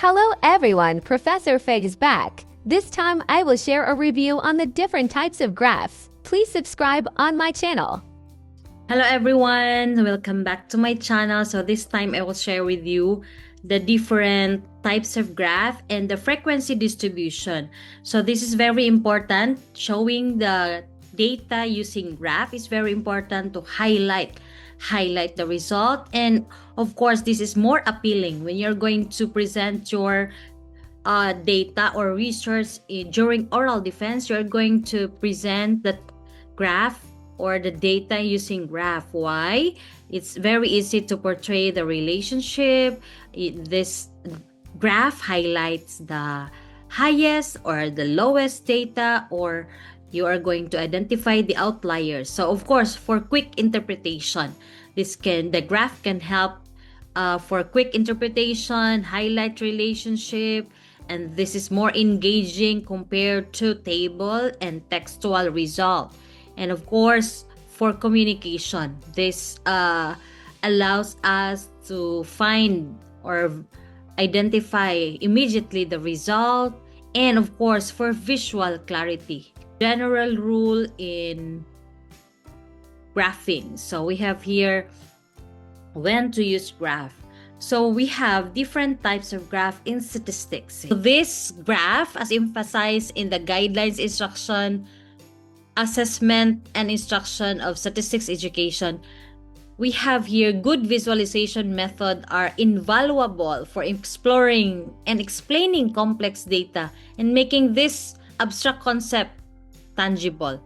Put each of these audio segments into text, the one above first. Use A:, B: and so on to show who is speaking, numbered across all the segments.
A: Hello everyone, Professor Feg is back. This time I will share a review on the different types of graphs. Please subscribe on my channel.
B: Hello everyone, welcome back to my channel. So this time I will share with you the different types of graph and the frequency distribution. So this is very important. Showing the data using graph is very important to highlight the result, and of course this is more appealing when you're going to present your data or research during oral defense. You're going to present the graph or the data using graph. Why? It's very easy to portray the relationship. This graph highlights the highest or the lowest data, or you are going to identify the outliers. So of course, for quick interpretation, the graph can help for quick interpretation, highlight relationship, and this is more engaging compared to table and textual result. And of course, for communication, this allows us to find or identify immediately the result, and of course, for visual clarity. General rule in graphing. So we have here when to use graph. So we have different types of graph in statistics. So this graph, as emphasized in the guidelines, instruction, assessment, and instruction of statistics education, we have here good visualization method are invaluable for exploring and explaining complex data and making this abstract concept tangible.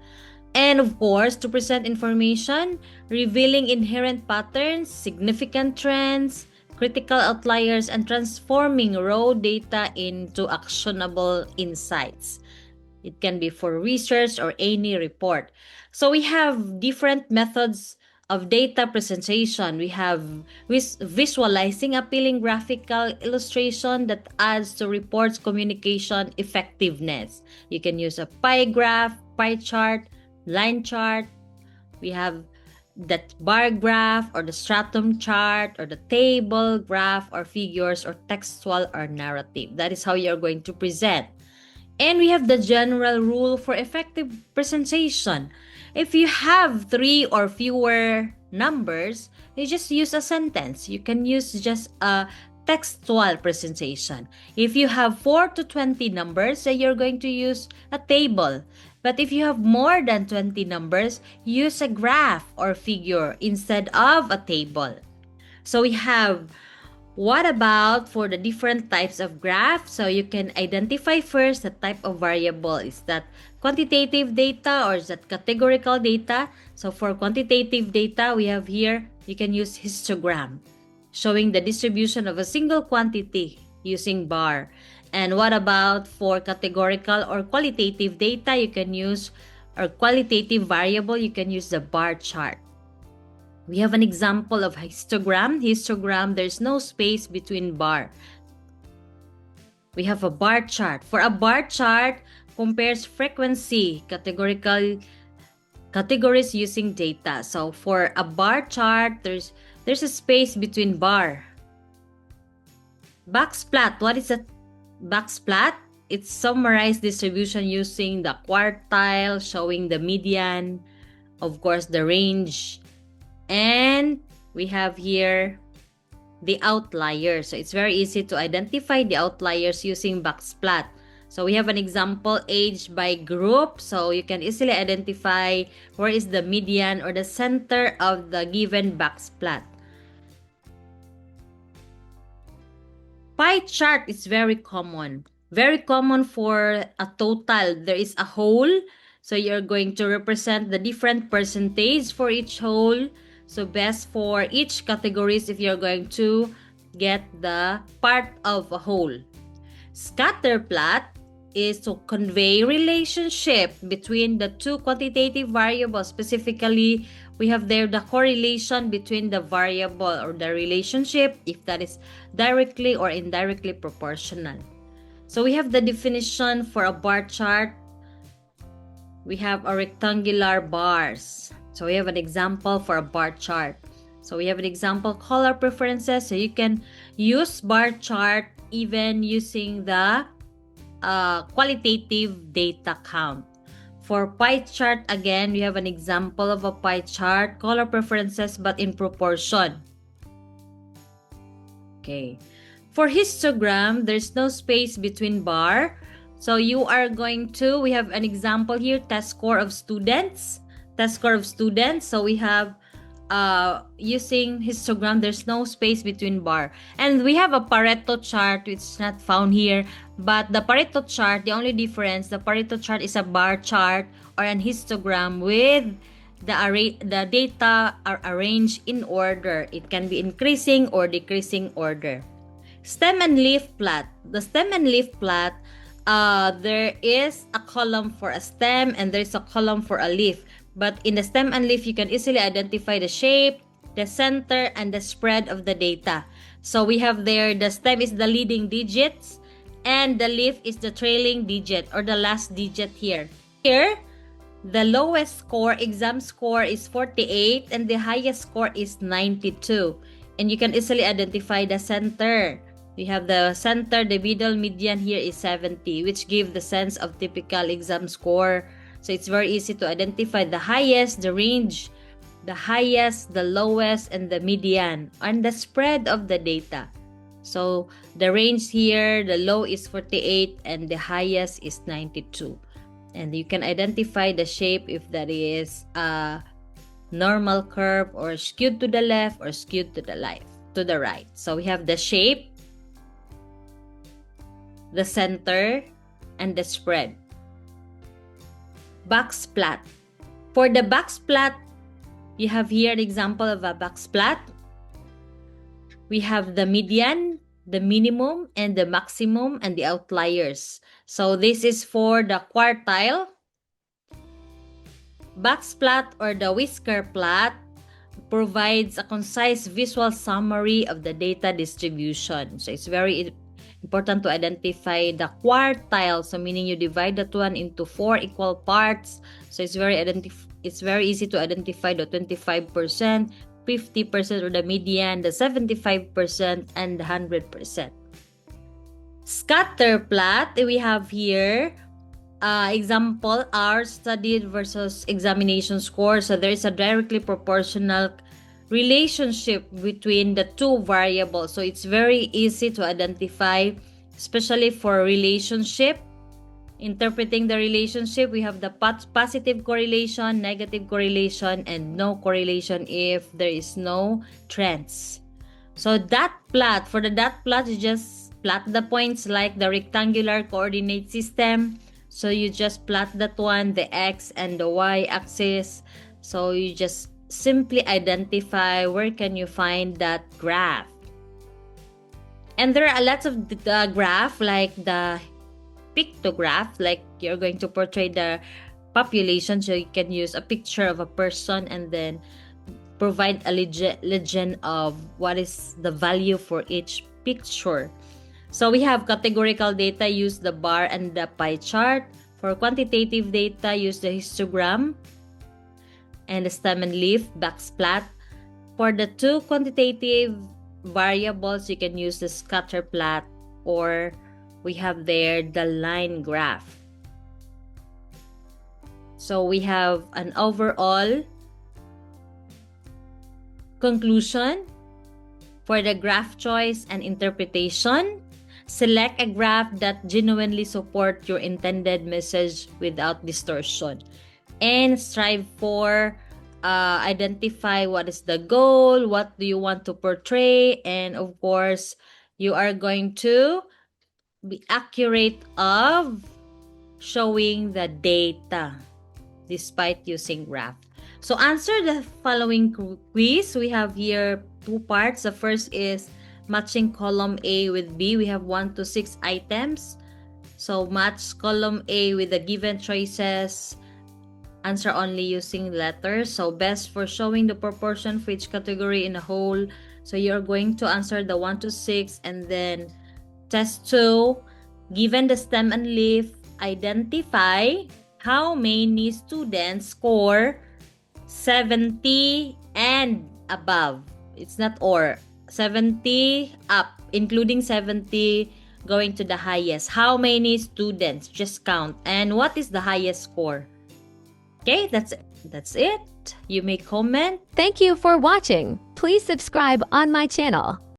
B: And of course, to present information, revealing inherent patterns, significant trends, critical outliers, and transforming raw data into actionable insights. It can be for research or any report. So we have different methods of data presentation. We have visualizing appealing graphical illustration that adds to reports communication effectiveness. You can use a pie graph, pie chart, line chart. We have that bar graph or the stratum chart or the table graph or figures or textual or narrative. That is how you're going to present. And we have the general rule for effective presentation. If you have 3 or fewer numbers, you just use a sentence. You can use just a textual presentation. If you have 4 to 20 numbers, then you're going to use a table. But if you have more than 20 numbers, use a graph or figure instead of a table. So we have, what about for the different types of graph? So you can identify first the type of variable. Is that quantitative data or is that categorical data? So for quantitative data, we have here, you can use histogram, showing the distribution of a single quantity using bar. And what about for categorical or qualitative data? You can use, or qualitative variable, you can use the bar chart. We have an example of histogram. Histogram, there's no space between bar. We have a bar chart. For a bar chart, compares frequency, categorical categories using data. So for a bar chart, there's a space between bar. Box plot. What is a box plot? It's summarized distribution using the quartile, showing the median, of course the range, and we have here the outliers. So it's very easy to identify the outliers using box plot. So we have an example, age by group. So you can easily identify where is the median or the center of the given box plot. Pie chart is very common. Very common for a total. There is a whole. So you're going to represent the different percentage for each whole. So best for each categories if you're going to get the part of a whole. Scatter plot is to convey relationship between the two quantitative variables. Specifically, we have there the correlation between the variable or the relationship, if that is directly or indirectly proportional. So we have the definition for a bar chart. We have a rectangular bars. So we have an example for a bar chart. So we have an example, color preferences. So you can use bar chart even using the qualitative data count. For pie chart, again, we have an example of a pie chart, color preferences but in proportion. Okay. For histogram, there's no space between bar. So you are going to, we have an example here, test score of students. Test score of students. So we have using histogram, there's no space between bar. And we have a Pareto chart, which is not found here. But the Pareto chart, the only difference, the Pareto chart is a bar chart or an histogram with the data are arranged in order. It can be increasing or decreasing order. Stem and leaf plot. The stem and leaf plot, there is a column for a stem and there is a column for a leaf. But in the stem and leaf, you can easily identify the shape, the center, and the spread of the data. So we have there, the stem is the leading digits and the leaf is the trailing digit or the last digit here. Here, the lowest score, exam score, is 48 and the highest score is 92. And you can easily identify the center. We have the center, the middle, median here is 70, which give the sense of typical exam score. So it's very easy to identify the highest, the range, the highest, the lowest, and the median, and the spread of the data. So the range here, the low is 48 and the highest is 92. And you can identify the shape if that is a normal curve or skewed to the left or skewed to the right. So we have the shape, the center, and the spread. Box plot. For the box plot, you have here an example of a box plot. We have the median, the minimum, and the maximum, and the outliers. So this is for the quartile. Box plot or the whisker plot provides a concise visual summary of the data distribution. So it's very important to identify the quartile. So meaning you divide that one into 4 equal parts. So it's very easy to identify the 25%, 50% or the median, the 75%, and the 100%. Scatter plot, we have here example are studied versus examination score. So there is a directly proportional relationship between the two variables. So it's very easy to identify, especially for relationship. Interpreting the relationship, we have the positive correlation, negative correlation, and no correlation if there is no trends. So dot plot, for the dot plot, you just plot the points like the rectangular coordinate system. So you just plot that one, the x and the y axis. So you just simply identify where can you find that graph. And there are lots of graph like the pictograph, like you're going to portray the population. So you can use a picture of a person and then provide a legend of what is the value for each picture. So we have categorical data, use the bar and the pie chart. For quantitative data, use the histogram and the stem and leaf box plot. For the two quantitative variables, you can use the scatter plot, or we have there the line graph. So we have an overall conclusion for the graph choice and interpretation. Select a graph that genuinely supports your intended message without distortion. And strive for identify what is the goal, what do you want to portray, and of course, you are going to be accurate of showing the data despite using graph. So answer the following quiz. We have here 2 parts. The first is matching column A with B. We have 1 to 6 items. So match column A with the given choices. Answer only using letters. So best for showing the proportion for each category in a whole. So you're going to answer the 1 to 6 and then test 2. Given the stem and leaf, identify how many students score 70 and above. It's not or. 70 up, including 70 going to the highest. How many students? Just count. And what is the highest score? Okay, that's it. You may comment.
A: Thank you for watching. Please subscribe on my channel.